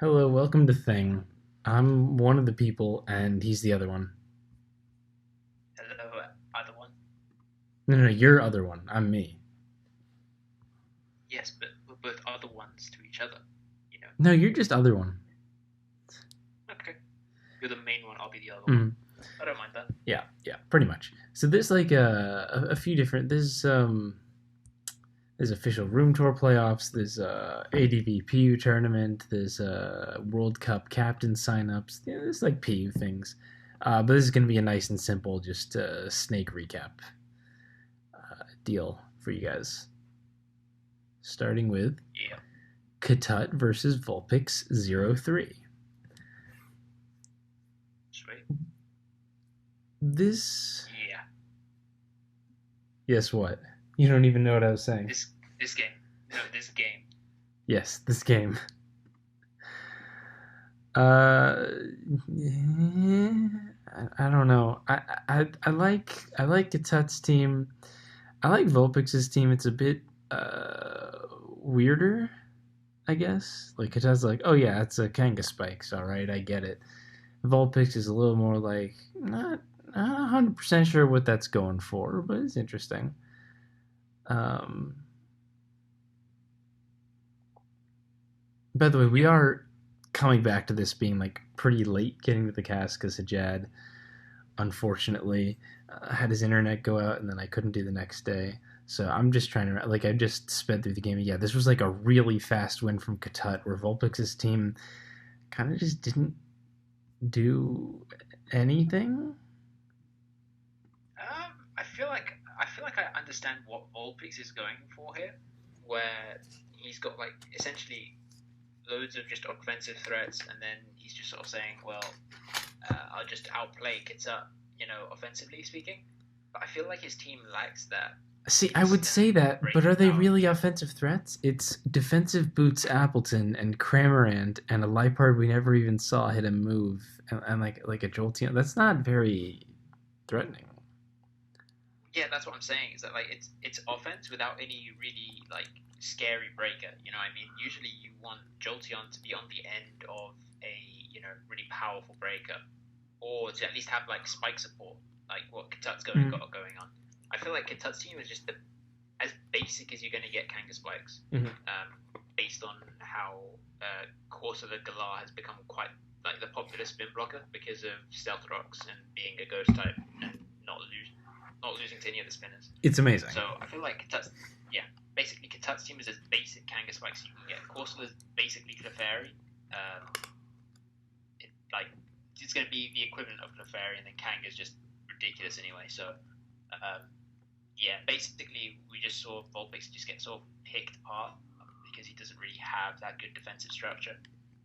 Hello, welcome to Thing. I'm one of the people, and he's the other one. Hello, other one. No, no, you're other one. I'm me. Yes, but we're both other ones to each other. You know. No, you're just other one. Okay. You're the main one. I'll be the other one. Mm, I don't mind that. yeah, pretty much. So there's like a few different. There's official room tour playoffs. There's ADV PU tournament. There's World Cup captain signups. Yeah, there's like PU things. But this is gonna be a nice and simple, just snake recap deal for you guys. Starting with Yeah. Katut versus Vulpix 03. Sweet. This. Yeah. Guess what? You don't even know what I was saying. This game. No, this game. Yes, this game. Uh, I don't know. I like Katut's team. I like Vulpix's team. It's a bit weirder, I guess. Like Katut's like, oh yeah, it's a Kanga Spikes. All right, I get it. Vulpix is a little more like not 100% sure what that's going for, but it's interesting. Um, by the way, we Yeah. are coming back to this being like pretty late getting to the cast because Sajad, unfortunately, had his internet go out and then I couldn't do the next day. So I'm just trying to like I just sped through the game. Yeah, this was like a really fast win from Katut where Vulpix's team kind of just didn't do anything. I feel like I understand what Volpix is going for here, where he's got like essentially loads of just offensive threats, and then he's just sort of saying, well, I'll just outplay Kitsup, offensively speaking. But I feel like his team lacks that See, I would instant say that, but are breaking they power. really offensive threats? It's defensive boots Appleton and Cramorant and a Lipard we never even saw hit a move and like a Jolteon. That's not very threatening. Yeah, that's what I'm saying. Is that like it's offense without any really like scary breaker. You know what I mean? Usually you want Jolteon to be on the end of a really powerful breaker, or to at least have like spike support, like what Katut's Mm-hmm. got going on. I feel like Katut's team is just as basic as you're going to get Kanga spikes, Mm-hmm. based on how Corsa the Galar has become quite like the popular spin blocker because of Stealth Rocks and being a ghost type and not losing to any of the spinners. It's amazing. So I feel like basically Katut's team is as basic Kanga spikes you can get. Corsa is basically Clefairy. Um, like it's going to be the equivalent of Clefairy, and then Kanga is just ridiculous anyway. So basically we just saw Vulpix just get sort of picked apart because he doesn't really have that good defensive structure,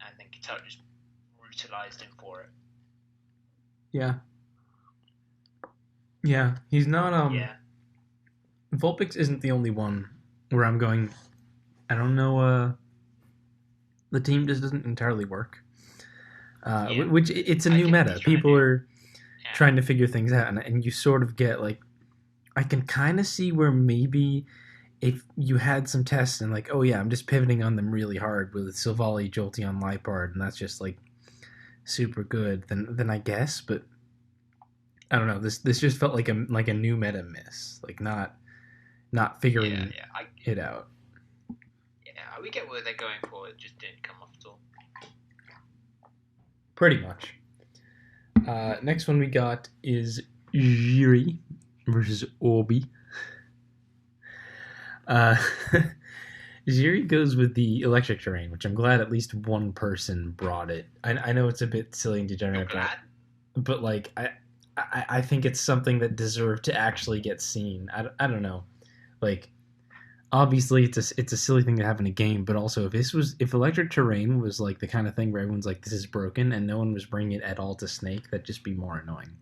and then Katut just brutalized him for it. Yeah, yeah. He's not. Yeah, Vulpix isn't the only one where I'm going. I don't know. The team just doesn't entirely work. yeah. Which it's a I new get what meta. he's trying to People do. are Yeah, trying to figure things out, and you sort of get like I can kind of see where maybe if you had some tests and like, oh yeah, I'm just pivoting on them really hard with Silvally, Jolteon, Lipard, and that's just like super good. Then I guess, but I don't know. This just felt like a new meta miss, like not yeah, figuring yeah. it out. We get where they're going for. It just didn't come off at all. Pretty much. Next one we got is Jiri versus Obi. Uh, Jiri goes with the electric terrain, which I'm glad at least one person brought it. I know it's a bit silly and You're degenerate, glad? but like I think it's something that deserved to actually get seen. I don't know. Like obviously it's a silly thing to have in a game, but also if electric terrain was like the kind of thing where everyone's like this is broken and no one was bringing it at all to Snake, that'd just be more annoying.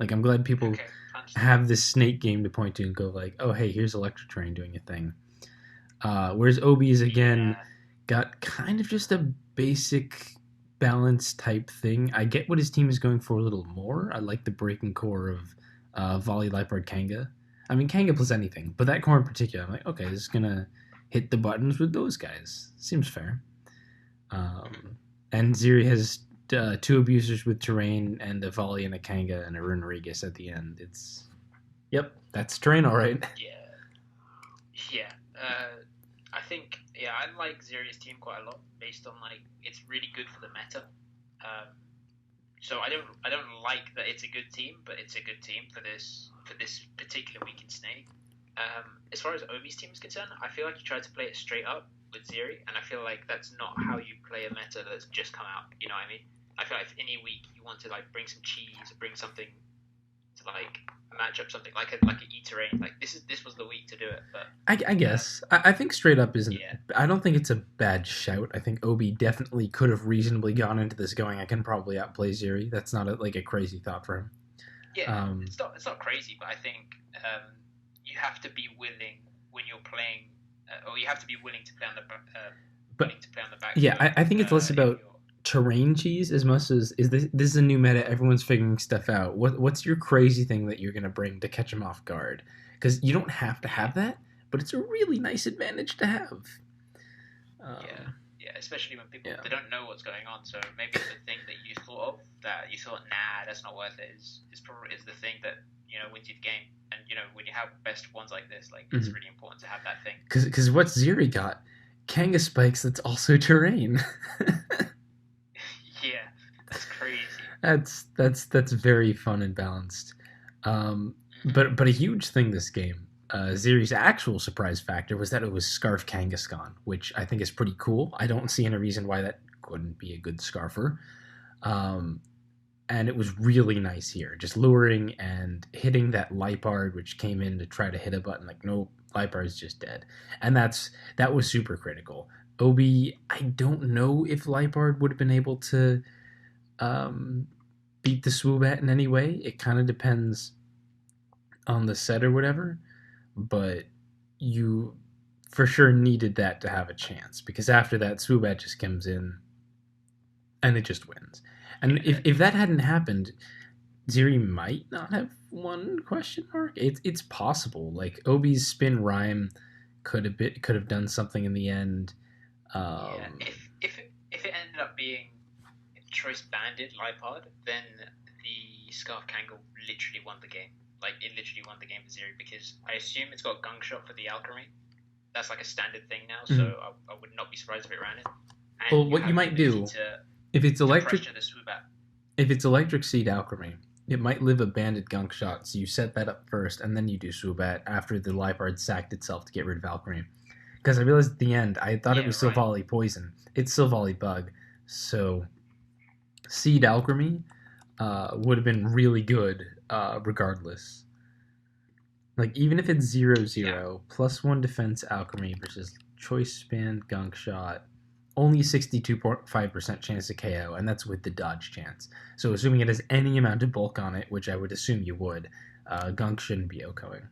Like I'm glad people Okay, understand. have this Snake game to point to and go like, oh hey, here's electric terrain doing a thing. Whereas Obi is again Yeah, got kind of just a basic balance type thing. I get what his team is going for a little more. I like the breaking core of Volley, Lipard, Kanga. I mean, Kanga plus anything, but that core in particular, I'm like, okay, this is gonna hit the buttons with those guys. Seems fair. And Ziri has two abusers with terrain and a volley and a Kanga and a Runarigus at the end. Yep, that's terrain, all right. Yeah, yeah. I think I like Zeria's team quite a lot based on like it's really good for the meta. Um, so I don't like that it's a good team, but it's a good team for this particular week in Snake. As far as Obi's team is concerned, I feel like you tried to play it straight up with Zeri, and I feel like that's not how you play a meta that's just come out. You know what I mean? I feel like if any week you want to like bring some cheese, bring something to like match up something like a E terrain, like this was the week to do it. But I guess I think straight up isn't. yeah, I don't think it's a bad shout. I think Obi definitely could have reasonably gone into this going. I can probably outplay Zeri. That's not like a crazy thought for him. yeah, Um, it's not crazy, but I think you have to be willing when you're playing, or you have to be willing to play on the but willing to play on the back yeah, foot. I think it's less If about you're terrain cheese as much as is this is a new meta. Everyone's figuring stuff out. What's your crazy thing that you're gonna bring to catch them off guard? Because you don't have to yeah, have that, but it's a really nice advantage to have. yeah, Um, yeah, especially when people yeah. they don't know what's going on. So maybe the thing that you thought of that you thought, nah, that's not worth it, is probably is the thing that wins you the game. And when you have best ones like this, like it's Mhm. really important to have that thing. Because what's Ziri got? Kanga spikes that's also terrain. Yeah, that's crazy. That's very fun and balanced. Um, Hmm. but a huge thing this game, Ziri's actual surprise factor was that it was Scarf Kangaskhan, which I think is pretty cool. I don't see any reason why that couldn't be a good Scarfer. Um, and it was really nice here, just luring and hitting that Lipard, which came in to try to hit a button. Like, nope, Lipard's just dead, and that was super critical. Obi, I don't know if Lipard would have been able to um, beat the Swoobat in any way. It kind of depends on the set or whatever, but you for sure needed that to have a chance because after that, Swoobat just comes in and it just wins. And Yeah, if that hadn't happened, Ziri might not have won? Question mark. It's possible. Like Obi's spin rhyme could have done something in the end. yeah. Um, If it ended up being choice banded Lipard, then the Scarf Kangle literally won the game. Like it literally won the game for Zeri because I assume it's got Gunk Shot for the Alchemy. That's like a standard thing now, so mhm. I would not be surprised if it ran it. And Well, you what you have the might ability do if it's to electric pressure the Swoobat. if it's electric seed alchemy, it might live a banded gunk shot. So you set that up first, and then you do Swoobat after the Lipard sacked itself to get rid of alchemy. Because I realized at the end, I thought it Yeah, was right. Silvally poison. It's Silvally bug. So seed alchemy would have been really good regardless. Like even if it's zero Yeah, zero plus one defense alchemy versus choice span gunk shot, only 62.5% chance to KO, and that's with the dodge chance. So assuming it has any amount of bulk on it, which I would assume you would, gunk shouldn't be OHKOing.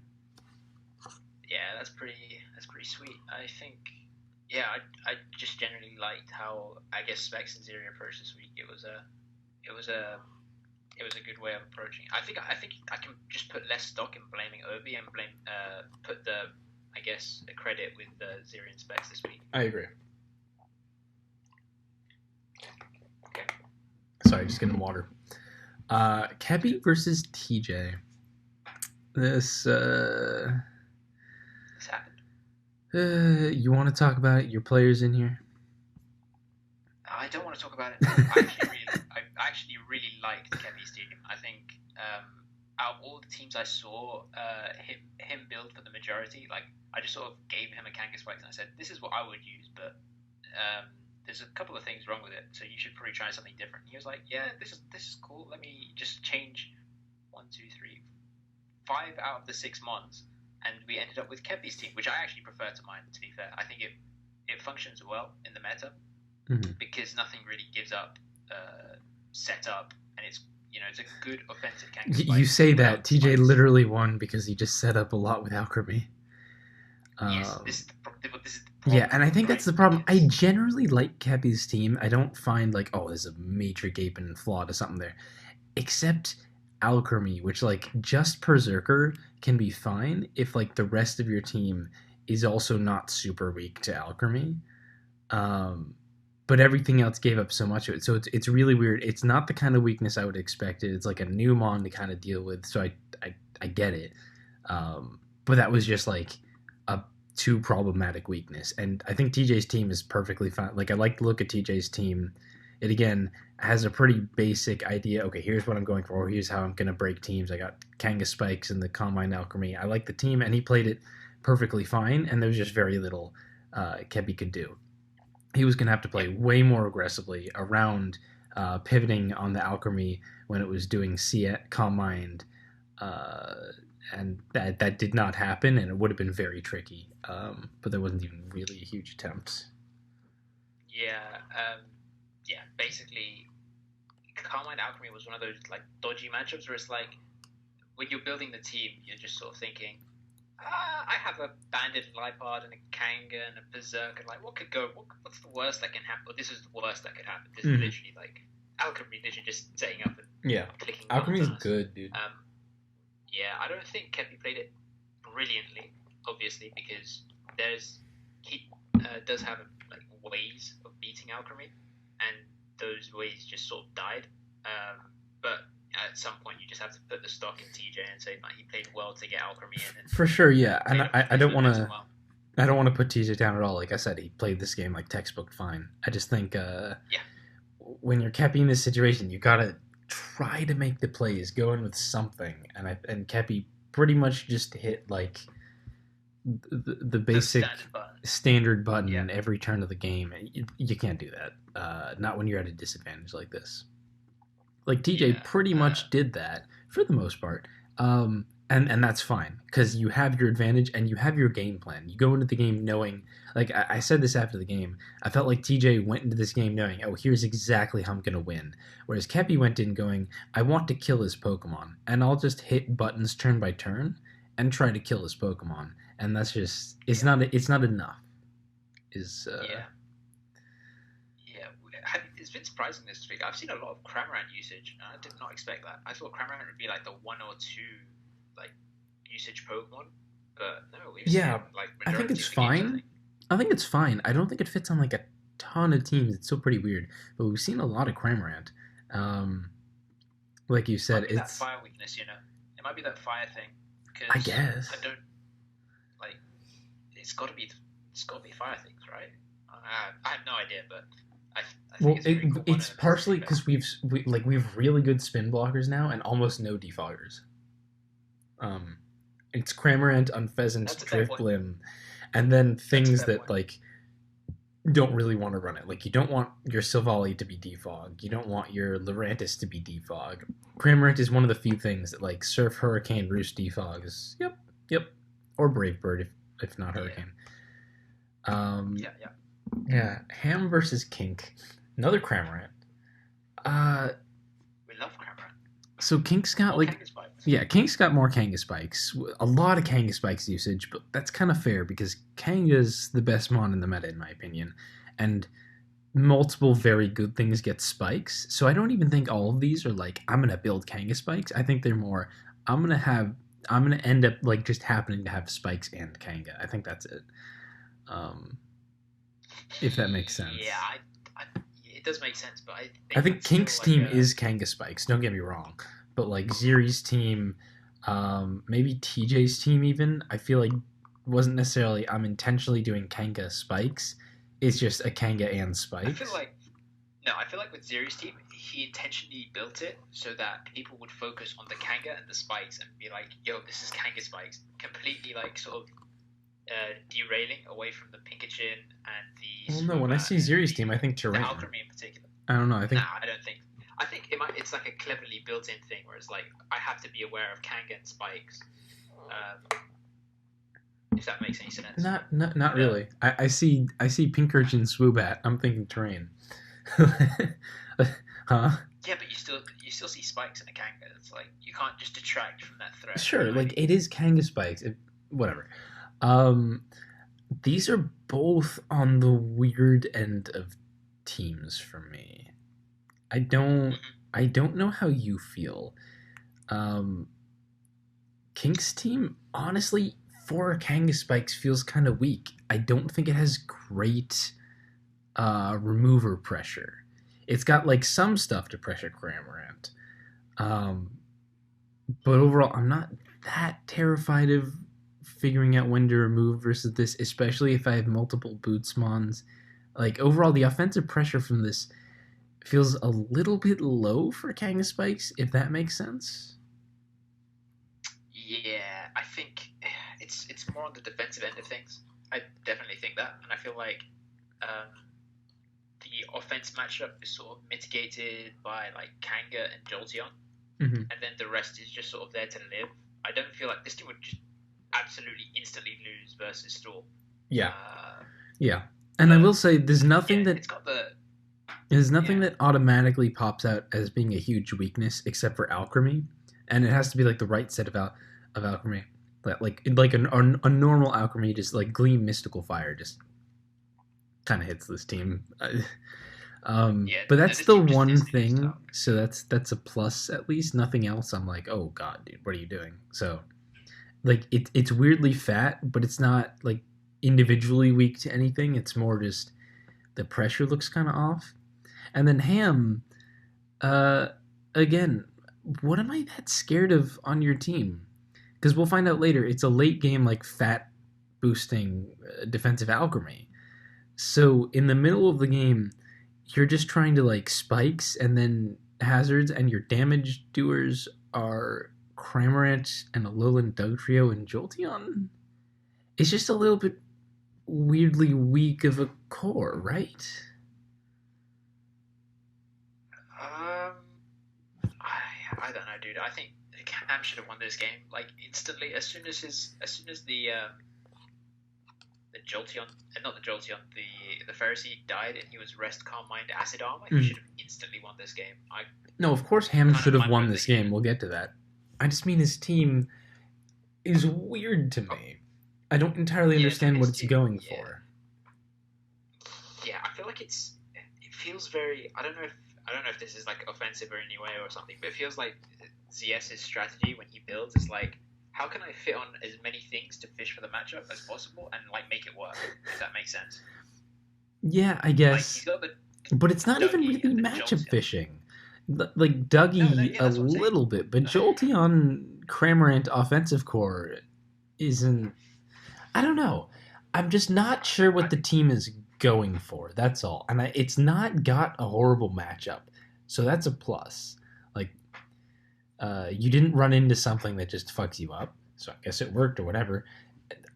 yeah. That's pretty sweet. I think. Yeah, I just generally liked how I guess Specs and Zeri approached this week. It was a it was a good way of approaching it. I think I can just put less stock in blaming Obi and put the I guess the credit with the Zeri and Specs this week. I agree. Okay. Sorry, just getting water. Kepi versus TJ. This This happened. you want to talk about it? Your players in here? I don't want to talk about it. I actually really liked Kevy's team. I think out of all the teams I saw, him build for the majority. Like I just sort of gave him a Kangas Spikes and I said, this is what I would use, but there's a couple of things wrong with it, so you should probably try something different. He was like, yeah, this is cool. Let me just change 1, 2, 3, 5 out of the 6 months, and we ended up with Kevy's team, which I actually prefer to mine. To be fair, I think it functions well in the meta Mm-hmm. because nothing really gives up setup, and it's a good offensive Kangas Spike You say that without TJ spikes. literally won because he just set up a lot with alchemy. Yes, Um, this is the yeah, problem, and I think right? that's the problem. I Because generally like Kepi's team. I don't find like, oh, there's a major gaping flaw to something there. Except Alchemy, which like just Berserker can be fine if like the rest of your team is also not super weak to Alchemy. Um, but everything else gave up so much of it. So it's really weird. It's not the kind of weakness I would have expected. It's like a new mon to kind of deal with. So I get it. But that was just like a too problematic weakness. And I think TJ's team is perfectly fine. Like I like to look at TJ's team. It again has a pretty basic idea. Okay, here's what I'm going for. Here's how I'm going to break teams. I got Kanga Spikes and the Combine Alchemy. I like the team, and he played it perfectly fine. And there was just very little Kepi could do. He was going to have to play way more aggressively around pivoting on the alchemy when it was doing calm mind, uh, and that did not happen, and it would have been very tricky. But there wasn't even really a huge attempt. Yeah, yeah. Basically, Carmine Alchemy was one of those like dodgy matchups where it's like when you're building the team, you're just sort of thinking, I have a Bandit Lipard and a Kanga and a Berserk, and like, what could go? What's the worst that can happen? Well, this is the worst that could happen. This is literally like Alchemy, literally just setting up and clicking. Alchemy is good, dude. Yeah, I don't think Kepi played it brilliantly, obviously, because he does have like ways of beating Alchemy, and those ways just sort of died. But at some point, you just have to put the stock in TJ and say like, he played well to get Alchemy in. And for sure, yeah. And I don't want to. Well. I don't want to put TJ down at all. Like I said, he played this game like textbook fine. I just think when you're Kepi in this situation, you gotta try to make the plays, go in with something, and Kepi pretty much just hit like the basic standard button every turn of the game. You can't do that. Not when you're at a disadvantage like this. Like TJ pretty much did that for the most part, and that's fine because you have your advantage and you have your game plan. You go into the game knowing, like I said this after the game, I felt like TJ went into this game knowing, oh, here's exactly how I'm gonna win. Whereas Kepi went in going, I want to kill his Pokemon, and I'll just hit buttons turn by turn and try to kill his Pokemon, and that's just it's not enough. It's been surprising this week. I've seen a lot of Cramorant usage, and I did not expect that. I thought Cramorant would be like the one or two like usage Pokemon, but no, we've seen like I think it's fine. I think it's fine. I don't think it fits on like a ton of teams. It's still pretty weird, but we've seen a lot of Cramorant. Like you said, it's that fire weakness. You know, it might be that fire thing. I guess I don't like. It's got to be fire things, right? I have no idea, but. It's partially because we've really good spin blockers now and almost no defoggers. It's Cramorant, Unpheasant, Driftblim, and then things that like don't really want to run it. Like you don't want your Silvally to be defogged. You don't want your Lurantis to be defogged. Cramorant is one of the few things that like Surf, Hurricane, Roost defogs. Yep. Or Brave Bird if not Hurricane. Yeah, Ham versus Kink. Another Cramorant. We love Cramorant. So Kink's got Kink's got more Kanga Spikes. A lot of Kanga Spikes usage, but that's kind of fair because Kanga's the best mon in the meta in my opinion. And multiple very good things get spikes. So I don't even think all of these are like I'm going to build Kanga Spikes. I think they're more I'm going to end up like just happening to have spikes and Kanga. I think that's it. If that makes sense. Yeah, it does make sense, but I think Kink's team is Kanga Spikes, don't get me wrong. But like Ziri's team, maybe TJ's team even, I feel like wasn't necessarily I'm intentionally doing Kanga Spikes. It's just a Kanga and Spikes. I feel like with Ziri's team, he intentionally built it so that people would focus on the Kanga and the Spikes and be like, yo, this is Kanga Spikes. Completely like sort of derailing away from the Pinkachin and the. Well, no. When I see Ziri's team, I think Terrain. The Alchemy in particular. I don't know. I think. Nah, I don't think. I think it's like a cleverly built-in thing where it's like I have to be aware of Kanga and Spikes. If that makes any sense. Not really. I see Pinkerton Swoobat. I'm thinking Terrain. Huh? Yeah, but you still see Spikes in a Kanga. It's like you can't just detract from that threat. Sure, like it is Kanga Spikes. Whatever. These are both on the weird end of teams for me. I don't know how you feel. Kink's team, honestly, for Kanga Spikes feels kind of weak. I don't think it has great remover pressure. It's got like some stuff to pressure Cramorant. Um, but overall, I'm not that terrified of figuring out when to remove versus this, especially if I have multiple Bootsmons. Like overall, the offensive pressure from this feels a little bit low for Kanga Spikes, if that makes sense. Yeah, I think it's more on the defensive end of things. I definitely think that, and I feel like um, the offense matchup is sort of mitigated by like Kanga and Jolteon, Mm-hmm. and then the rest is just sort of there to live. I don't feel like this team would just absolutely instantly lose versus Storm. Yeah, Uh, yeah. And I but will say, yeah, it's got the there's nothing yeah. that automatically pops out as being a huge weakness except for alchemy, and it has to be like the right set of alchemy. Like a normal alchemy, just like Gleam Mystical Fire, just kind of hits this team. Yeah, But no, that's this the team just one instantly loses thing. out. So that's a plus at least. Nothing else. I'm like, oh god, dude, what are you doing? So like it's weirdly fat, but it's not like individually weak to anything. It's more just the pressure looks kind of off. And then Ham, uh, again, what am I that scared of on your team? Because we'll find out later. It's a late game like fat boosting defensive alchemy. So in the middle of the game, you're just trying to like spikes and then hazards, and your damage doers are Cramorant and Alolan Dugtrio and Jolteon. It's just a little bit weirdly weak of a core, right? Um, I don't know, dude. I think Cam should have won this game like instantly as soon as the Jolteon, not the Jolteon, the Pharisee died and he was rest, calm mind, acid armor. He Mm. should have instantly won this game. I No, of course Ham kind of should have mind won blown this that he game. didn't. We'll get to that. I just mean his team is weird to Oh, me. I don't entirely yeah, no, understand what his it's team. going Yeah, for. yeah. I feel like it feels very. I don't know if this is like offensive or in any way or something, but it feels like ZS's strategy when he builds is like, how can I fit on as many things to fish for the matchup as possible and like make it work? If that makes sense. Yeah, I Like he's guess. got the But it's not even Dougie really and the matchup Jolteon. fishing. Like No, no, Dougie yeah, a that's what I'm saying. little bit, but Jolteon Cramorant offensive core isn't. I don't know. I'm just not sure I, what the team is going for. That's all, and it's not got a horrible matchup, so that's a plus. Like, you didn't run into something that just fucks you up, so I guess it worked or whatever.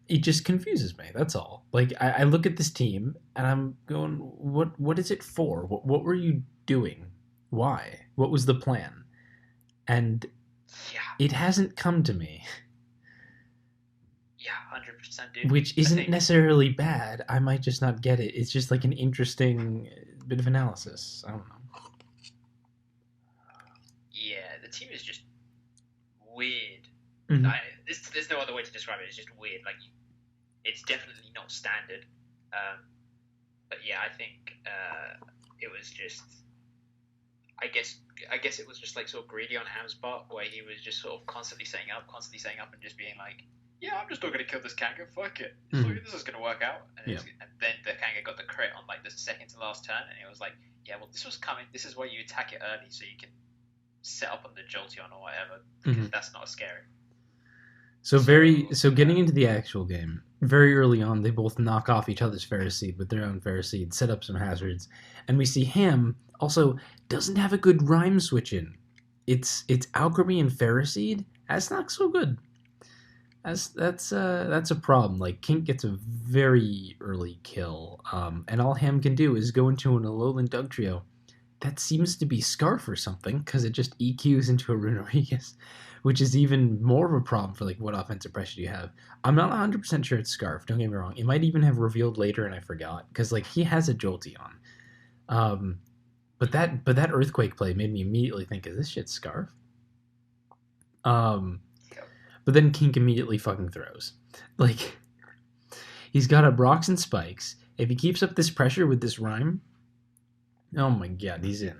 It just confuses me. That's all. Like, I look at this team and I'm going, what is it for? What were you doing? Why? What was the plan? And yeah, it hasn't come to me, yeah, 100%, dude. which I isn't think necessarily bad. I might just not get it. It's just like an interesting bit of analysis. I don't know. yeah, the team is just weird. Mm-hmm. There's no other way to describe it. It's just weird. Like it's definitely not standard. But yeah, I think it was just. I guess it was just like sort of greedy on Ham's part, where he was just sort of constantly saying up, and just being like, "Yeah, I'm just not gonna kill this Kanga. Fuck it. Mm-hmm. This is gonna work out." Yeah. And then the Kanga got the crit on like the second to last turn, and it was like, "Yeah, well, this was coming. This is why you attack it early, so you can set up on the Jolteon or whatever, because Mm-hmm. that's not scary." So getting into the actual game, very early on, they both knock off each other's Ferroseed with their own Ferroseed, set up some hazards, and we see Ham also doesn't have a good rhyme switch in. It's Alchemy and Ferroseed. That's not so good. That's a problem. Like Kink gets a very early kill, and all Ham can do is go into an Alolan Dugtrio. That seems to be Scarf or something, because it just EQs into a Runerigus, which is even more of a problem for like what offensive pressure do you have. I'm not 100% sure it's Scarf, don't get me wrong. It might even have revealed later and I forgot, because like he has a Jolteon. Um, but that Earthquake play made me immediately think, is this shit Scarf? Um, Yep. but then Kink immediately fucking throws. Like, he's got a Brox and Spikes. If he keeps up this pressure with this rhyme, oh my god, he's in.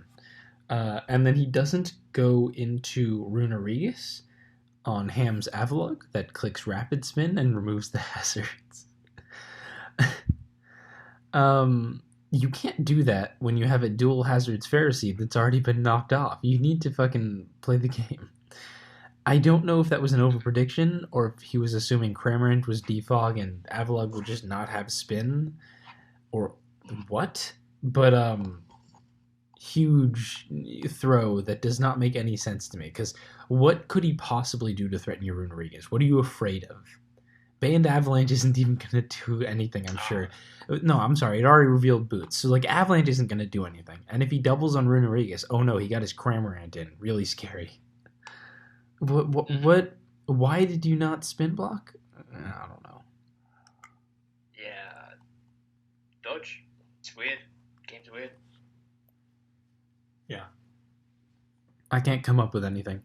And then he doesn't go into Runerigus on Ham's Avalugg that clicks Rapid Spin and removes the hazards. um, you can't do that when you have a dual hazards Pharisee that's already been knocked off. You need to fucking play the game. I don't know if that was an over prediction or if he was assuming Cramorant was defog and Avalugg would just not have spin or what. But huge throw that does not make any sense to me because what could he possibly do to threaten your Runerigas? What are you afraid of? Band Avalanche isn't even going to do anything, I'm sure. No, I'm sorry. It already revealed Boots. So, like, Avalanche isn't going to do anything. And if he doubles on Runerigas, oh no, he got his Cramorant in. Really scary. What? Why did you not spin block? I don't know. Yeah, dodge. It's weird. Game's weird. Yeah. I can't come up with anything.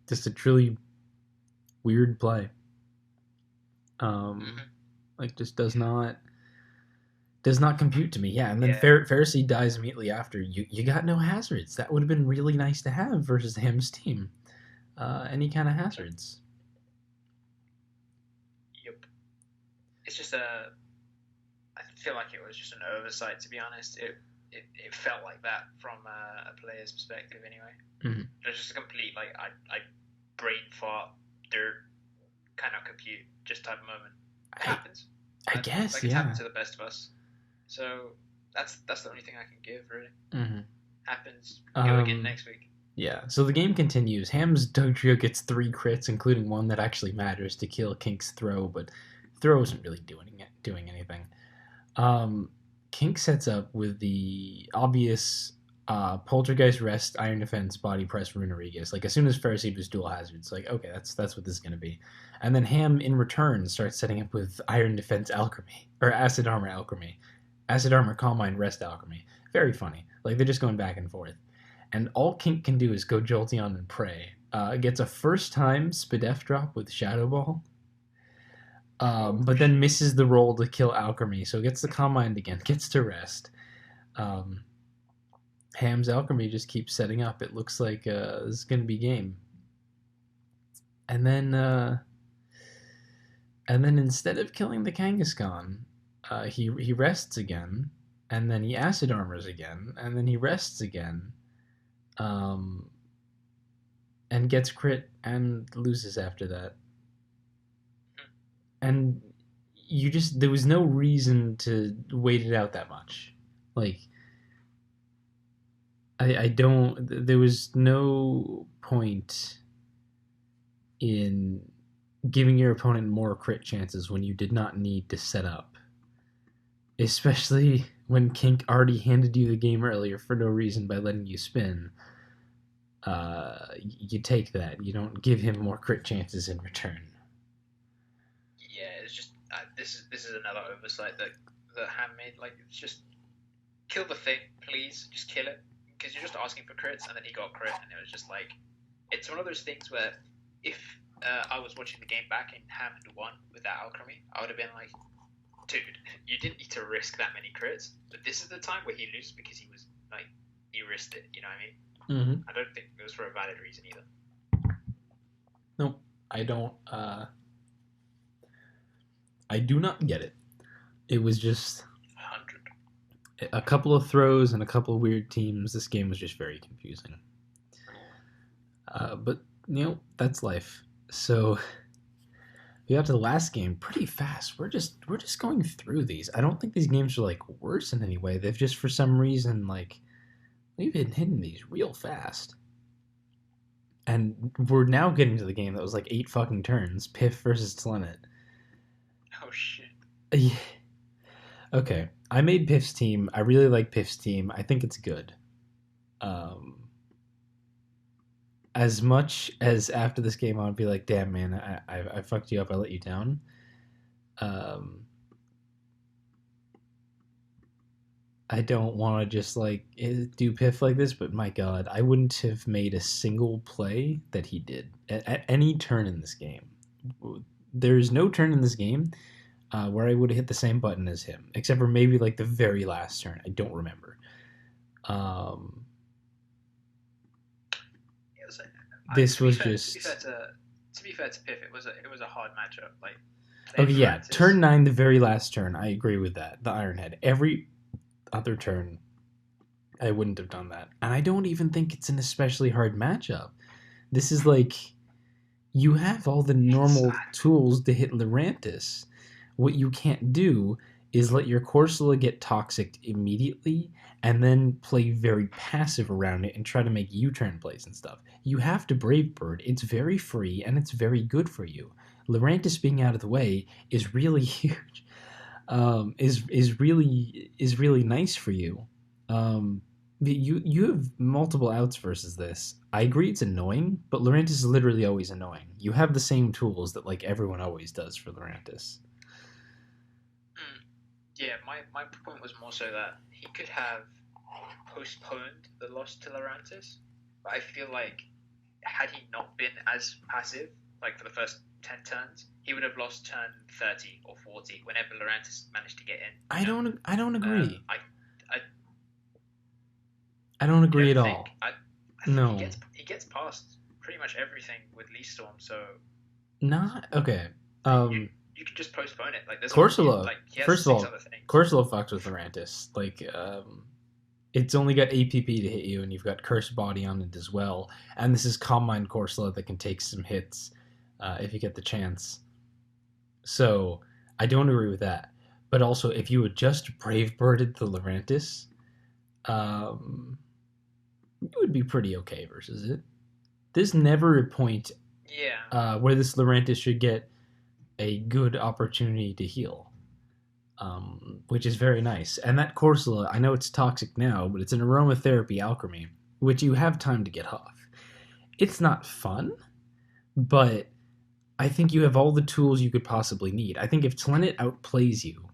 Just a truly weird play. Like just does not compute to me. Yeah, and then Pharisee dies immediately after. You got no hazards. That would have been really nice to have versus Ham's team. Any kind of hazards. Yep. It's just I feel like it was just an oversight, to be honest. It felt like that from a player's perspective, anyway. Mm-hmm. It was just a complete I brain fart, dirt, cannot compute, just type of moment. It happens. I guess, like, it's happened to the best of us. So that's the only thing I can give, really. Mm-hmm. Happens. Go again next week. Yeah, so the game continues. Ham's Dugtrio gets 3 crits, including one that actually matters to kill Kink's throw, but throw isn't really doing anything. Kink sets up with the obvious Poltergeist, Rest, Iron Defense, Body Press, Runerigas. Like, as soon as Pharisee was dual hazards, like, okay, that's what this is going to be. And then Ham, in return, starts setting up with Iron Defense Alchemy, or Acid Armor Alchemy. Acid Armor, Calm Mind, Rest Alchemy. Very funny. Like, they're just going back and forth. And all Kink can do is go Jolteon and pray. Gets a first-time Spadef drop with Shadow Ball. But then misses the roll to kill Alchemy, so gets the Calm Mind again, gets to rest. Ham's Alchemy just keeps setting up. It looks like this is going to be game. And then instead of killing the Kangaskhan, he rests again, and then he Acid Armors again, and then he rests again, and gets crit and loses after that. And there was no reason to wait it out that much. Like, there was no point in giving your opponent more crit chances when you did not need to set up. Especially when Kink already handed you the game earlier for no reason by letting you spin. You take that. You don't give him more crit chances in return. Yeah, it's just this is another oversight that Ham made. Like, it's just kill the thing, please, just kill it, because you're just asking for crits, and then he got crit, and it was just like, it's one of those things where if I was watching the game back and Ham had won with that Alchemy, I would have been like, dude, you didn't need to risk that many crits, but this is the time where he loses because he was like, he risked it, you know what I mean? Mm-hmm. I don't think it was for a valid reason either. Nope, I don't. I do not get it. It was just 100. A couple of throws and a couple of weird teams. This game was just very confusing. But that's life. So we got to the last game pretty fast. We're just going through these. I don't think these games are like worse in any way. They've just for some reason like we've been hitting these real fast. And we're now getting to the game that was like 8 fucking turns. Piff versus Tlenet. Oh shit. Yeah. Okay. I made Piff's team. I really like Piff's team. I think it's good. As much as after this game I would be like, damn man, I fucked you up, I let you down. I don't want to just like do Piff like this, but my god, I wouldn't have made a single play that he did at any turn in this game. There's no turn in this game where I would have hit the same button as him, except for maybe like the very last turn. I don't remember. This was just to be fair to Piff, it was a hard matchup. Like, okay, yeah, turn 9, the very last turn. I agree with that. The Iron Head. other turn, I wouldn't have done that. And I don't even think it's an especially hard matchup. This is like you have all the It's normal tools to hit Lurantis. What you can't do is let your Corsola get toxic immediately and then play very passive around it and try to make U-turn plays and stuff. You have to Brave Bird. It's very free and it's very good for you. Lurantis being out of the way is really huge. Is really nice for you. Um, you have multiple outs versus this. I agree it's annoying, but Lurantis is literally always annoying. You have the same tools that like everyone always does for Lurantis. mm, yeah. My point was more so that he could have postponed the loss to Laurentis, but I feel like had he not been as passive, like for the first 10 turns, he would have lost turn 30 or 40 whenever Laurentis managed to get in. I don't agree. I I don't you agree don't at think? all. I think No, he gets past pretty much everything with Lee Storm, so not okay. you Um, you could just postpone it. Like there's already Corsola. like he has First of six all, other things. Corsola fucks with Lurantis. It's only got APP to hit you, and you've got Curse Body on it as well. And this is Calm Mind Corsola that can take some hits if you get the chance. So I don't agree with that. But also, if you had just Brave Birded the Lurantis, um, you would be pretty okay versus it. There's never a point Yeah. where this Lurantis should get a good opportunity to heal, which is very nice. And that Corsola, I know it's toxic now, but it's an aromatherapy alchemy, which you have time to get off. It's not fun, but I think you have all the tools you could possibly need. I think if Tlenet outplays you,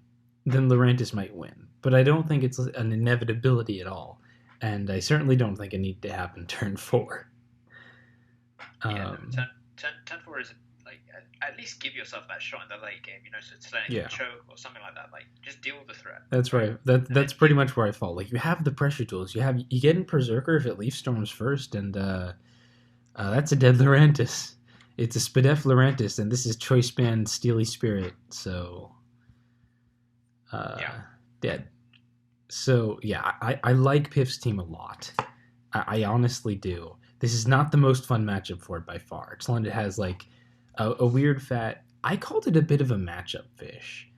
then Lurantis might win. But I don't think it's an inevitability at all. And I certainly don't think it needs to happen turn 4. Yeah, no, Um, turn four is like at least give yourself that shot in the late game, so it's letting yeah, it choke or something like that. Like just deal with the threat, that's right? right. That's And then pretty much where I fall. Like you have the pressure tools. You get in Berserker if it Leaf Storms first, and that's a dead Lurantis. It's a Spadef Lurantis, and this is Choice Band Steely Spirit, so yeah, dead. So yeah, I like Piff's team a lot. I honestly do. This is not the most fun matchup for it by far. It has like a weird fat. I called it a bit of a matchup fish,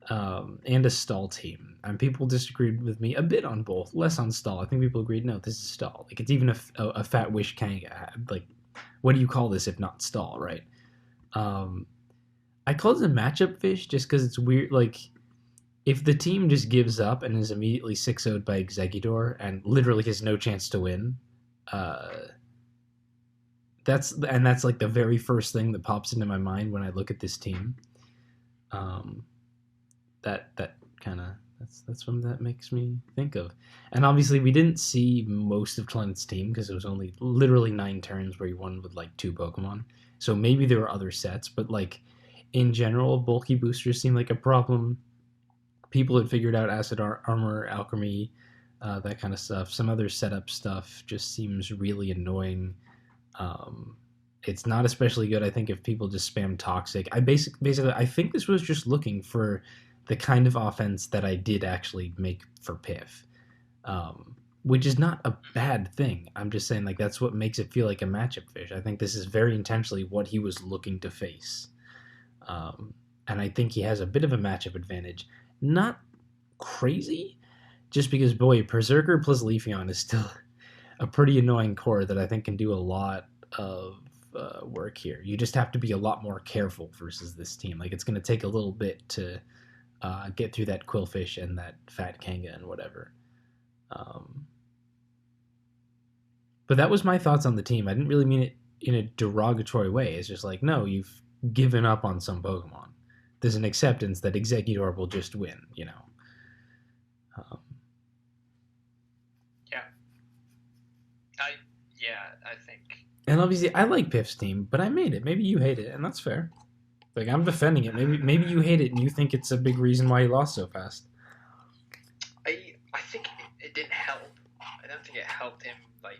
and a stall team. And people disagreed with me a bit on both, less on stall. I think people agreed, no, this is stall. Like it's even a fat wish Kanga. Like, what do you call this if not stall, right? Um, I called it a matchup fish just because it's weird. Like if the team just gives up and is immediately 6-0'd by Executor and literally has no chance to win, uh, that's like the very first thing that pops into my mind when I look at this team. Um, that kind of that's what that makes me think of. And obviously, we didn't see most of Clennet's team because it was only literally 9 turns where he won with like 2 Pokemon. So maybe there were other sets, but like in general, bulky boosters seem like a problem. People had figured out acid armor, alchemy, that kind of stuff. Some other setup stuff just seems really annoying. Um, it's not especially good, I think, if people just spam toxic. Basically, I think this was just looking for the kind of offense that I did actually make for Piff, which is not a bad thing. I'm just saying, like, that's what makes it feel like a matchup fish. I think this is very intentionally what he was looking to face. Um, and I think he has a bit of a matchup advantage. Not crazy, just because, boy, Berserker plus Leafeon is still a pretty annoying core that I think can do a lot of work here. You just have to be a lot more careful versus this team. Like, it's going to take a little bit to get through that Quillfish and that Fat Kanga and whatever. Um, but that was my thoughts on the team. I didn't really mean it in a derogatory way. It's just like, no, you've given up on some Pokemon. There's an acceptance that Exeggutor will just win. Um, yeah. I I think and obviously, I like Piff's team, but I made it. Maybe you hate it, and that's fair. Like I'm defending it. Maybe you hate it and you think it's a big reason why you lost so fast. I think it didn't help. I don't think it helped him like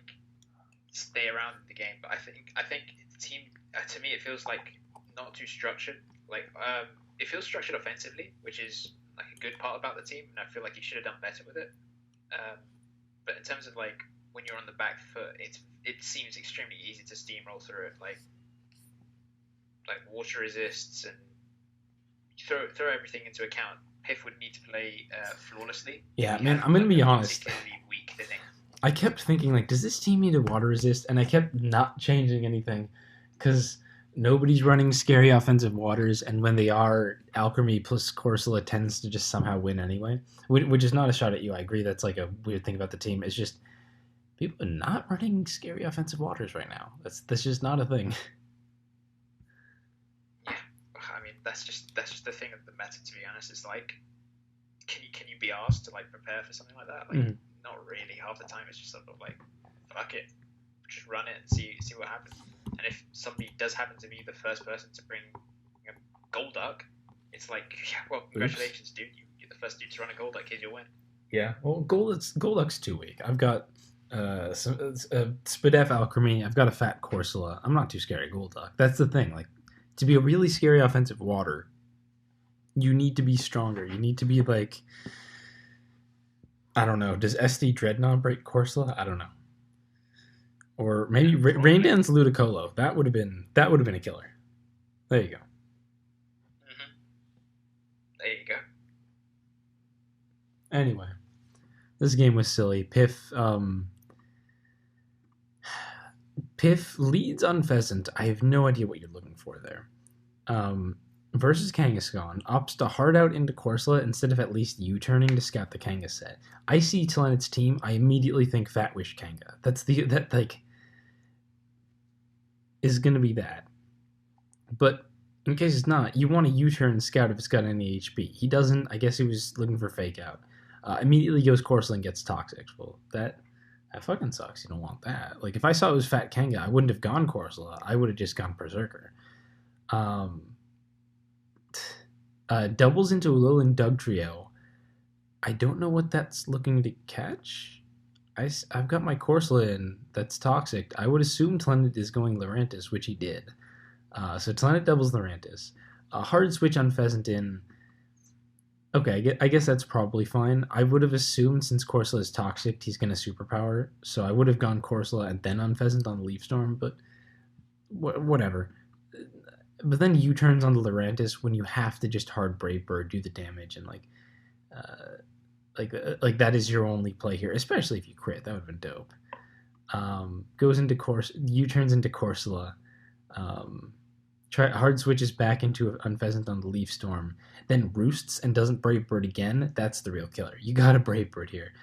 stay around the game, but I think the team to me it feels like not too structured. Like it feels structured offensively, which is like a good part about the team, and I feel like he should have done better with it. Um, but in terms of like when you're on the back foot, it seems extremely easy to steamroll through it. Like water resists and throw everything into account. Piff would need to play flawlessly. Yeah, We man, have I'm gonna like be a honest. particularly weak thinning. I kept thinking, like, does this team need a water resist? And I kept not changing anything because nobody's running scary offensive waters, and when they are, Alchemy plus Corsola tends to just somehow win anyway. Which is not a shot at you. I agree that's like a weird thing about the team. It's just people are not running scary offensive waters right now. That's just not a thing. Yeah, I mean that's just the thing of the meta. To be honest, it's like can you be asked to like prepare for something like that? Like Mm. not really. Half the time it's just sort of like fuck it, just run it and see what happens. And if somebody does happen to be the first person to bring a Golduck, it's like yeah, well congratulations, dude. You're the first dude to run a Golduck. Here's your win. Yeah. Well, Golduck's too weak. I've got Spadef Alchemy. I've got a fat Corsola. I'm not too scared of Golduck. That's the thing. Like to be a really scary offensive water, you need to be stronger. You need to be like I don't know. Does SD Dreadnought break Corsola? I don't know. Or maybe Rain Probably. Dance Ludicolo. That would have been a killer. There you go. Hmm. There you go. Anyway, this game was silly. Piff leads on Pheasant. I have no idea what you're looking for there. Versus Kangaskhan, opts to hard out into Corsola instead of at least U-turning to scout the Kanga set. I see Talonit's team, I immediately think Fatwish Kanga. That like is gonna be that. But in case it's not, you want to U-turn scout if it's got any HP. He doesn't. I guess he was looking for fake out. Immediately goes Corsola and gets toxic. Well, that fucking sucks. You don't want that. Like if I saw it was Fat Kanga, I wouldn't have gone Corsola. I would have just gone Berserker. Um, doubles into Alolan Dugtrio. I don't know what that's looking to catch. I've got my Corsola in that's toxic. I would assume Tlenit is going Lurantis, which he did. So Tlenit doubles Lurantis. Hard switch on Pheasant in. Okay, I guess that's probably fine. I would have assumed since Corsola is toxic, he's going to superpower. So I would have gone Corsola and then on Pheasant on Leaf Storm, but whatever. But then U turns on the Lurantis when you have to just hard Brave Bird, do the damage, and like that is your only play here, especially if you crit. That would have been dope. Goes into U turns into Corsola. Hard switches back into Unpheasant on the Leaf Storm, then roosts and doesn't Brave Bird again. That's the real killer. You got a Brave Bird here.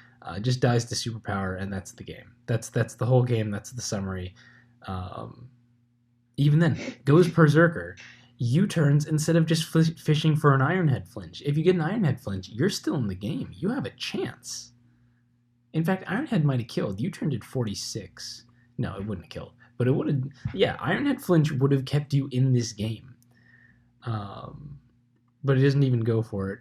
Just dies to superpower, and that's the game. That's the whole game. That's the summary. Even then, goes Berserker. U-turns instead of just fishing for an Ironhead flinch. If you get an Ironhead flinch, you're still in the game. You have a chance. In fact, Ironhead might have killed. U-turned at 46. No, it wouldn't have killed. But it would have... Yeah, Ironhead flinch would have kept you in this game. But it doesn't even go for it.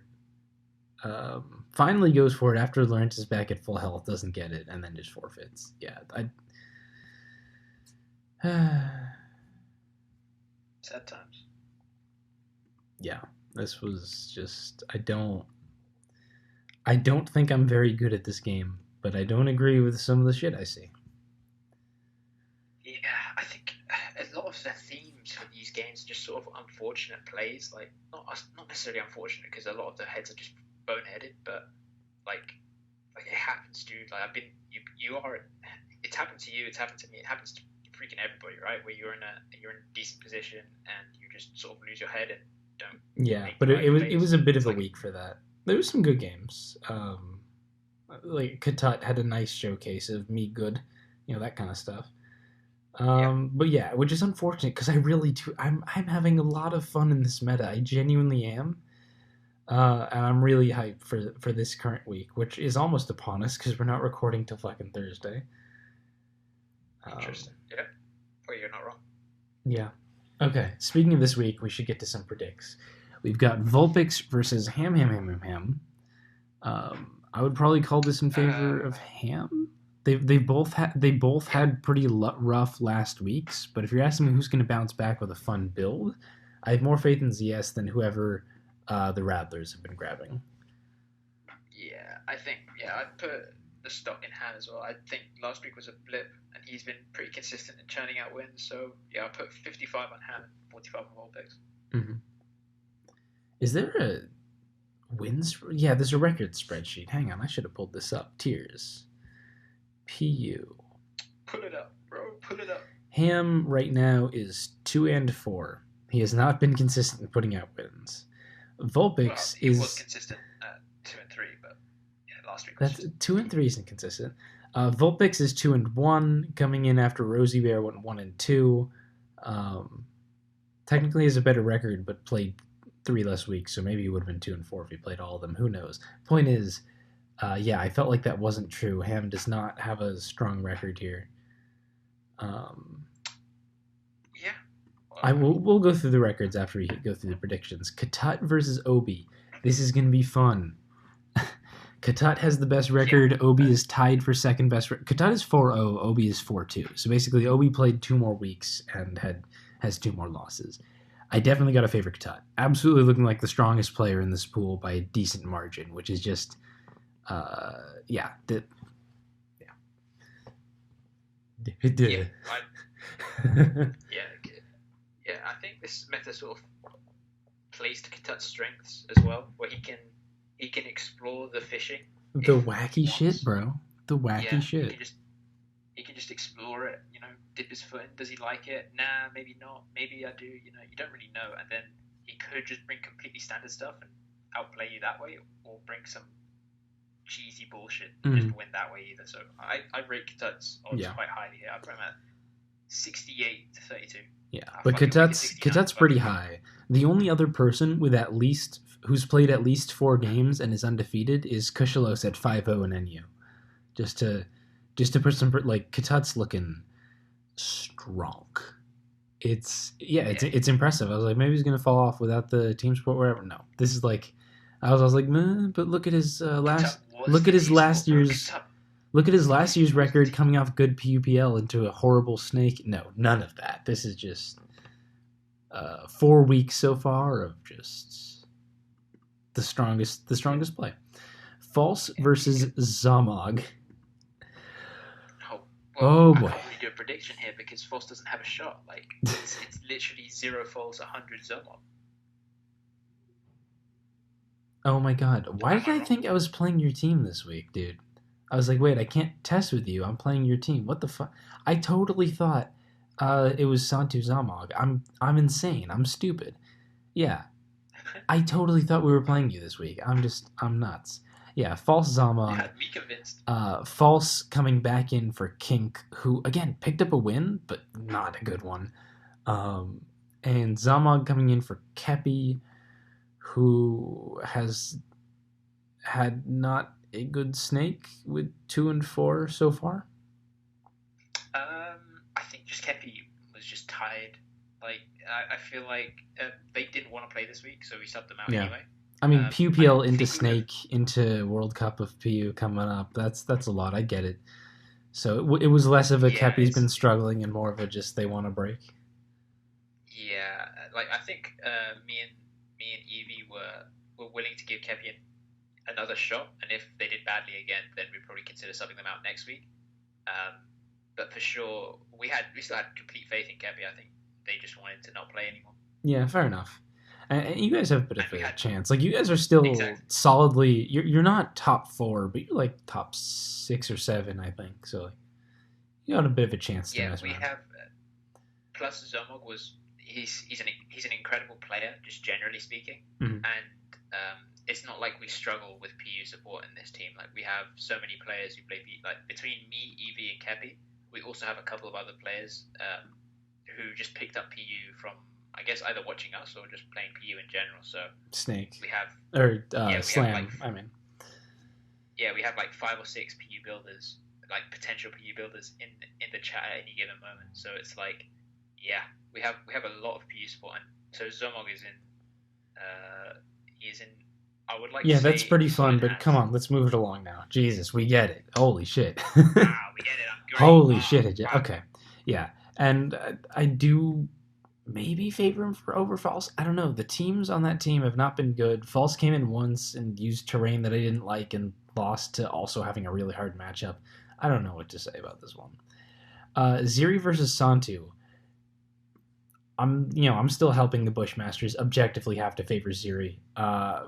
Finally goes for it after Lawrence is back at full health, doesn't get it, and then just forfeits. Yeah, Sad times. Yeah, this was just... I don't think I'm very good at this game, but I don't agree with some of the shit I see. Yeah, I think a lot of the themes for these games are just sort of unfortunate plays. Like not necessarily unfortunate because a lot of the heads are just boneheaded, but like it happens, dude. Like you are. It's happened to you. It's happened to me. It happens to freaking everybody, right? Where you're in a decent position and you just sort of lose your head and don't. Yeah, Make but the right it was a bit of It's a like, week for that. There was some good games. Like Katut had a nice showcase of me good, that kind of stuff. yeah, But yeah, which is unfortunate because I really do. I'm having a lot of fun in this meta. I genuinely am, and I'm really hyped for this current week, which is almost upon us because we're not recording till fucking Thursday. interesting. Yeah, well, you're not wrong. Yeah. Okay. Speaking of this week, we should get to some predicts. We've got Vulpix versus Ham. I would probably call this in favor of Ham. They both had pretty rough last weeks, but if you're asking me who's going to bounce back with a fun build, I have more faith in ZS than whoever the Rattlers have been grabbing. Yeah, I think I'd put the stock in hand as well. I think last week was a blip, and he's been pretty consistent in churning out wins. So yeah, I'll put 55 on hand, 45 on all picks. Mm-hmm. Is there a wins? Yeah, there's a record spreadsheet. Hang on, I should have pulled this up. Tiers. PU. Pull it up, bro. Pull it up. Ham right now is 2-4. He has not been consistent in putting out wins. Vulpix He is was consistent at 2-3, but yeah, last week was that's 2-3 isn't consistent. Vulpix is 2-1, coming in after Rosie Bear went 1-2. Technically has a better record, but played 3 less weeks, so maybe he would have been 2-4 if he played all of them. Who knows? Point is, yeah, I felt like that wasn't true. Ham does not have a strong record here. Yeah. We'll go through the records after we go through the predictions. Katut versus Obi. This is going to be fun. Katut has the best record. Obi is tied for second best. Katut is 4-0. Obi is 4-2. So basically, Obi played 2 more weeks and has 2 more losses. I definitely got to favor Katut. Absolutely looking like the strongest player in this pool by a decent margin, which is just, yeah. Yeah, I think this meta sort of plays to Katut's strengths as well, where he can explore the fishing. The wacky shit, bro. The wacky shit. He can just explore it, dip his foot in. Does he like it? Nah, maybe not. Maybe I do. You don't really know. And then he could just bring completely standard stuff and outplay you that way, or bring some cheesy bullshit and just win that way either. So I rate Katut's odds quite highly here. I put him at 68-32. Yeah, but Katut's pretty high. The only other person who's played at least 4 games and is undefeated is Kushalos at 5-0 in NU. Just to put some, like, Katut's looking strong. It's impressive. I was like, maybe he's gonna fall off without the team support, whatever. No, this is like, I was like, but look at his last year's record coming off good PUPL into a horrible snake. No, none of that. This is just 4 weeks so far of just the strongest play. False versus Zamog. Oh boy! I can't really do a prediction here because False doesn't have a shot. Like it's literally 0 falls, 100 Zamog. Oh my god! Why did I think I was playing your team this week, dude? I was like, wait, I can't test with you. I'm playing your team. What the fuck? I totally thought it was Santu Zamog. I'm insane. I'm stupid. Yeah, I totally thought we were playing you this week. I'm nuts. Yeah, False Zamog. You had me convinced. False coming back in for Kink, who again picked up a win, but not a good one. And Zamog coming in for Kepi, who has had not a good snake with 2 and 4 so far. I think just Kepi was just tired. Like I feel like they didn't want to play this week, so we subbed them out anyway. I mean, PUPL into Snake into World Cup of PU coming up. That's a lot. I get it. So it was less of a Kepi's been struggling and more of a just they want to break. Yeah, like I think me and Evie were willing to give Kepi another shot, and if they did badly again, then we'd probably consider subbing them out next week. But for sure, we still had complete faith in Kepi. I think they just wanted to not play anymore. Yeah, fair enough. And you guys have a bit of a chance. Like, you guys are still solidly... You're not top 4, but you're, like, top 6 or 7, I think. So, like, you got a bit of a chance to mess around. Yeah, we have... Plus, Zomog was... He's an incredible player, just generally speaking. Mm-hmm. And it's not like we struggle with PU support in this team. Like, we have so many players who play PU. Like, between me, Evie, and Kepi, we also have a couple of other players who just picked up PU from... I guess either watching us or just playing PU in general. So Snake. We have Slam. We have like 5 or 6 PU builders, like potential PU builders in the chat at any given moment. So it's like, we have a lot of PU support. And so Zomog is in. I would like. Yeah, that's pretty fun. But come on, let's move it along now. Jesus, we get it. Holy shit. We get it. I'm great. Holy shit. Wow. Okay. Yeah, and I do. Maybe favor him over False. I don't know. The teams on that team have not been good. False came in once and used terrain that I didn't like and lost to also having a really hard matchup. I don't know what to say about this one. Ziri versus Santu. I'm still helping the Bushmasters. Objectively, have to favor Ziri.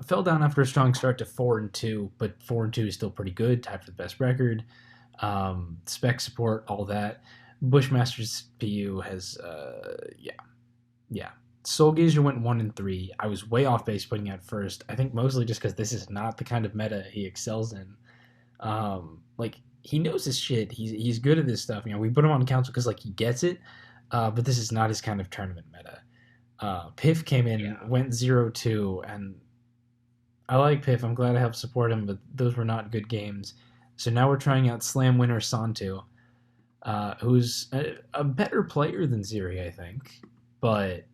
Fell down after a strong start to 4-2, but 4-2 is still pretty good. Tied for the best record. Spec support, all that. Bushmasters PU has, yeah. Soulgazer went 1-3. I was way off base putting out first. I think mostly just because this is not the kind of meta he excels in. Like he knows his shit. He's good at this stuff. We put him on council because like he gets it. But this is not his kind of tournament meta. Piff came in, went 0-2, and I like Piff. I'm glad I helped support him, but those were not good games. So now we're trying out Slam winner Santu, who's a better player than Ziri, I think. But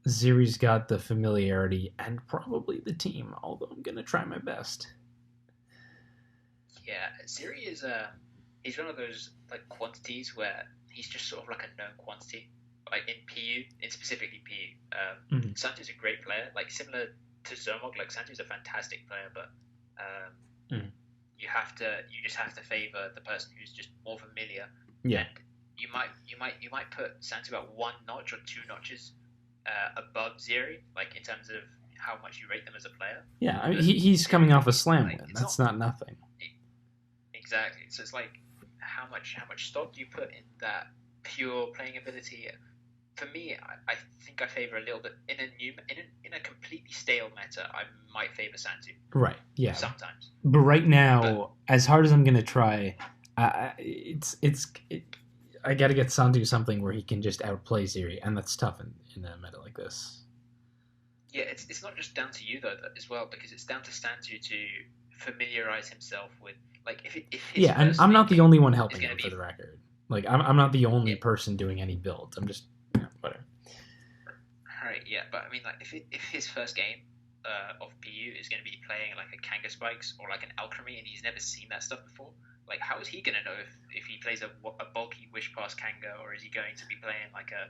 Ziri's got the familiarity and probably the team, although I'm going to try my best. Yeah, Ziri is he's one of those like quantities where he's just sort of like a known quantity. Like in PU, in specifically PU, Santu's a great player. Like similar to Zomog, like Santu's a fantastic player, but you just have to favor the person who's just more familiar. Yeah. And you might put Santu about one notch or two notches above Ziri, like in terms of how much you rate them as a player. Yeah, I mean, he's coming off a slam win. That's not nothing. Exactly. So it's like how much stock do you put in that pure playing ability? For me, I think I favor a little bit in a completely stale meta. I might favor Santu. Right. Yeah. Sometimes. But right now, as hard as I'm gonna try, I got to get Santu something where he can just outplay Ziri, and that's tough in a meta like this. Yeah, it's not just down to you though as well, because it's down to Santu to familiarize himself with like if his and I'm not the only one helping him for the record. Like I'm not the only person doing any builds. I'm just whatever. Right, yeah, but I mean, like, if his first game of PU is going to be playing like a Kanga Spikes or like an Alchemy, and he's never seen that stuff before, like, how is he going to know if he plays a bulky Wish Pass Kanga, or is he going to be playing like a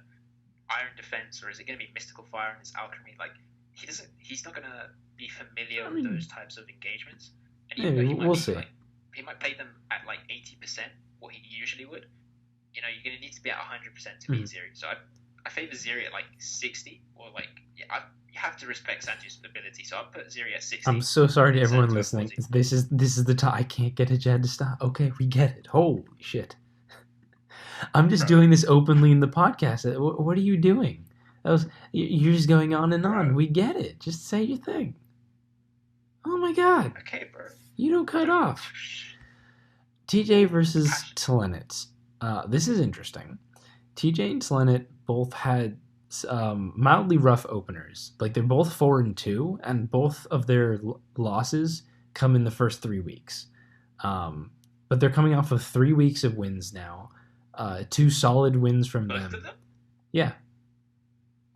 Iron Defense, or is it going to be Mystical Fire in his Alchemy? Like, he's not going to be familiar with those types of engagements. And we'll see. Like, he might play them at like 80% what he usually would. You're going to need to be at 100% to beat Ziri. So I favor Ziri at like 60, or like you have to respect Santu's ability. So I'll put Ziri at 60. I'm so sorry to everyone listening. This is the time. I can't get a Jad to stop. Okay, we get it. Holy shit! I'm just doing this openly in the podcast. What are you doing? You're just going on and on. We get it. Just say your thing. Oh my god. Okay, bro. You don't cut off. TJ versus Telenet. This is interesting. TJ and Telenet both had mildly rough openers. Like they're both 4-2, and both of their losses come in the first 3 weeks. But they're coming off of 3 weeks of wins now. 2 solid wins from them. Yeah.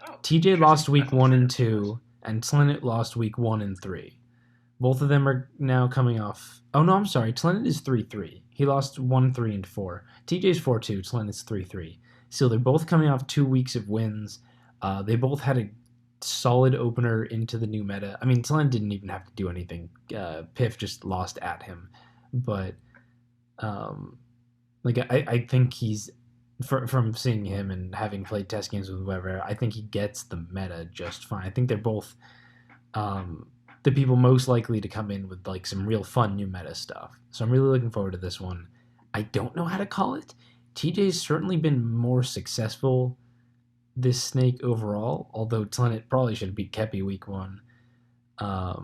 Oh, TJ lost week 1 and 2, and Telenet lost week 1 and 3. Both of them are now coming off. Oh no, I'm sorry. Telenet is 3-3. He lost 1, 3, and 4. TJ's 4-2. Telenet's 3-3. So they're both coming off 2 weeks of wins. They both had a solid opener into the new meta. I mean, Telenet didn't even have to do anything. Piff just lost at him. But I think he's from seeing him and having played test games with whoever, I think he gets the meta just fine. I think they're both the people most likely to come in with like some real fun new meta stuff. So I'm really looking forward to this one. I don't know how to call it. TJ's certainly been more successful this snake overall, although Telenet probably should have beat Kepi week 1. I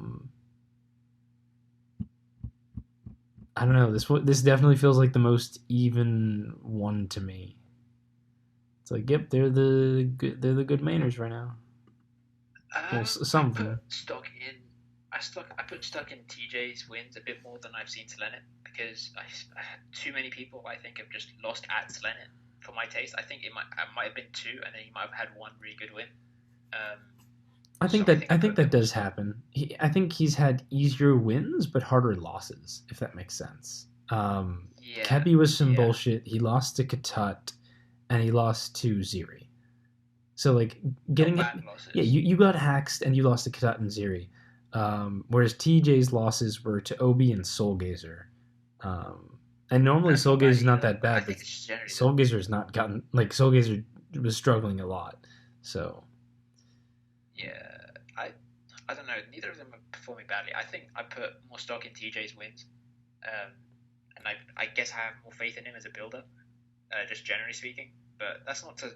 don't know. This definitely feels like the most even one to me. It's like, yep, they're the good mainers right now. Well, some of them. I put stock in TJ's wins a bit more than I've seen Telenet, because too many people I think have just lost at Telenet for my taste. I think it might have been 2, and then he might have had 1 really good win. I think that does happen. I think he's had easier wins but harder losses, if that makes sense. Kepi was some bullshit. He lost to Katut, and he lost to Ziri. So like getting you got haxed and you lost to Katut and Ziri. Whereas TJ's losses were to Obi and Soulgazer. And normally That's not Soulgazer bad is not either. that But I bad, but think it's just generally the Soulgazer has not gotten like Soulgazer was struggling a lot. So yeah. I don't know. Neither of them are performing badly. I think I put more stock in TJ's wins, um, and I guess I have more faith in him as a builder, just generally speaking. But that's not to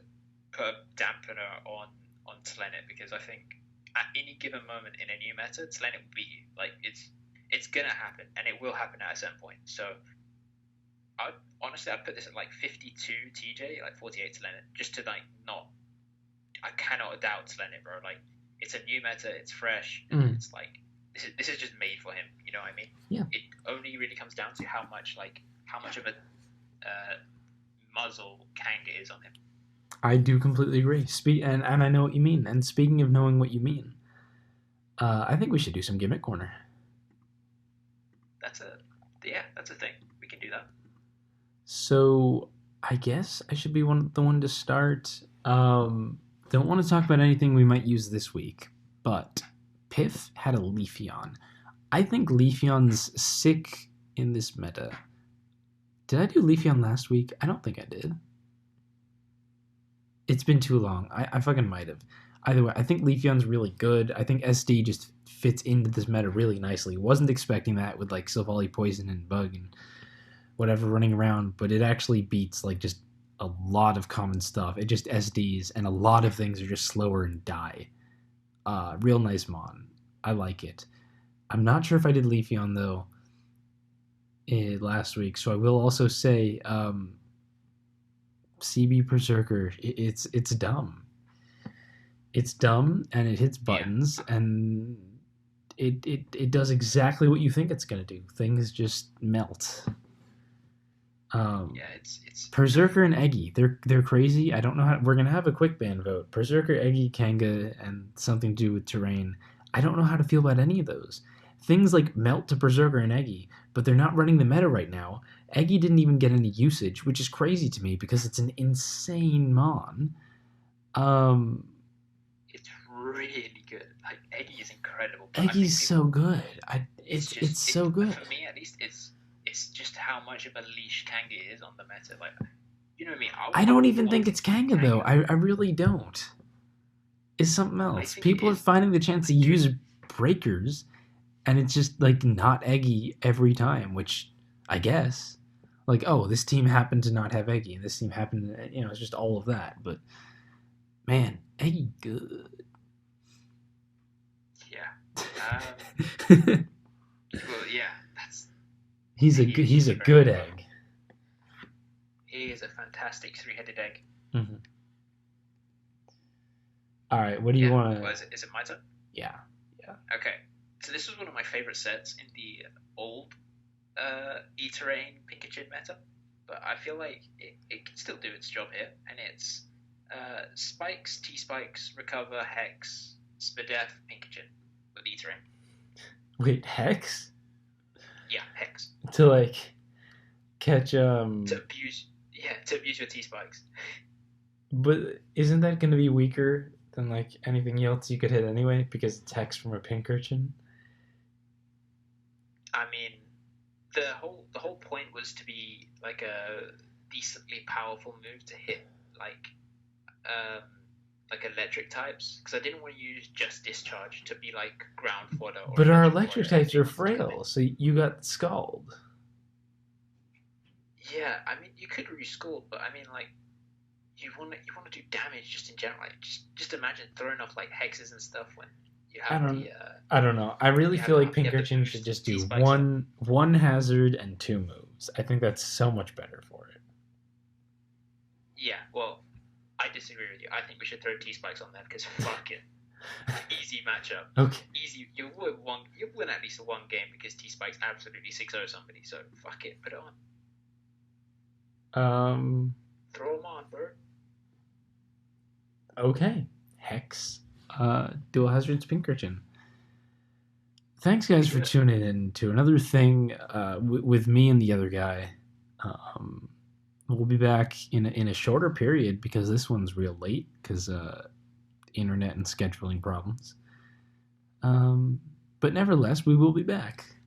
put a dampener on Tlenet because I think at any given moment in a new meta, Tlenet will beat you. Like it's gonna happen, and it will happen at a certain point. So I honestly I put this at like 52 TJ, like 48 Tlenet, just to like not. I cannot doubt Tlenet, bro. Like it's a new meta, it's fresh, and mm, it's like this is just made for him. You know what I mean? yeah, It only really comes down to how much of a muzzle Kanga is on him. I do completely agree. And I know what you mean. And speaking of knowing what you mean, I think we should do some gimmick corner. That's a that's a thing. We can do that. So I guess I should be the one to start. Don't want to talk about anything we might use this week, but Piff had a Leafeon. I think Leafeon's sick in this meta. Did I do Leafeon last week? I don't think I did. It's been too long. I fucking might have. Either way, I think Leafeon's really good. I think SD just fits into this meta really nicely. Wasn't expecting that with like Silvally Poison and Bug and whatever running around, but it actually beats like just a lot of common stuff. It just SDs, and a lot of things are just slower and die. Real nice mon. I like it. I'm not sure if I did Leafeon though last week, so I will also say CB Berserker. It's dumb. It's dumb, and it hits buttons, Yeah. and it does exactly what you think it's gonna do. Things just melt. Yeah. It's Berserker and Eggy, they're crazy. I don't know how we're gonna have a quick ban vote. Berserker, Eggy, Kanga, and something to do with terrain. I don't know how to feel about any of those. Things like melt to Berserker and Eggy, but they're not running the meta right now. Eggy didn't even get any usage, which is crazy to me because it's an insane mon. Um, it's really good. Like Eggy is incredible, but I think Eggy's so people good. it's It's just so good. for me at least it's just how much of a leash Kanga is on the meta. Like you know what I mean? I I don't would even think want it's Kanga though. Kanga. I really don't. It's something I else. think it People are is. finding the chance to Like dude, use breakers, and it's just like not Eggy every time, which I guess like oh this team happened to not have Eggy, and this team happened to, it's just all of that. But man, Eggy good. yeah. Well, yeah. That's Eggy is He's just a a very good good one. egg. He is a fantastic three-headed egg. Mm-hmm. All right, what do you Yeah. want Well, to? is it my turn? Yeah, yeah. Okay. So this was one of my favorite sets in the old E-Terrain Pikachu meta, but I feel like it can still do its job here, and it's Spikes, T-Spikes, Recover, Hex, Spadef, Pikachu with E-Terrain. Wait, Hex Yeah, Hex. to like catch To abuse your T-Spikes. But isn't that going to be weaker than like anything else you could hit anyway because it's Hex from a pink urchin? I mean, the whole point was to be like a decently powerful move to hit like um, like electric types because I didn't want to use just discharge to be like ground fodder or But our electric electric fodder if types it are wants to come in. frail, so you got Scald. Yeah, I mean you could rescore, but I mean like you want to do damage just in general. Like just imagine throwing off like hexes and stuff when you I have don't I don't know. I really you feel like you pink have the urchin should boost just T do spikes up. one hazard and two moves. I think that's so much better for it. Yeah, well, I disagree with you. I think we should throw T spikes on that because fuck it, easy matchup. Okay. Easy. You win at least one game because T spikes absolutely 6-0 somebody. So fuck it, put it on. Um Throw them on, bro. okay. Hex. Dual hazards pink urchin. Thanks guys for tuning in to another thing with me and the other guy. We'll be back in a shorter period because this one's real late because internet and scheduling problems. But nevertheless, we will be back.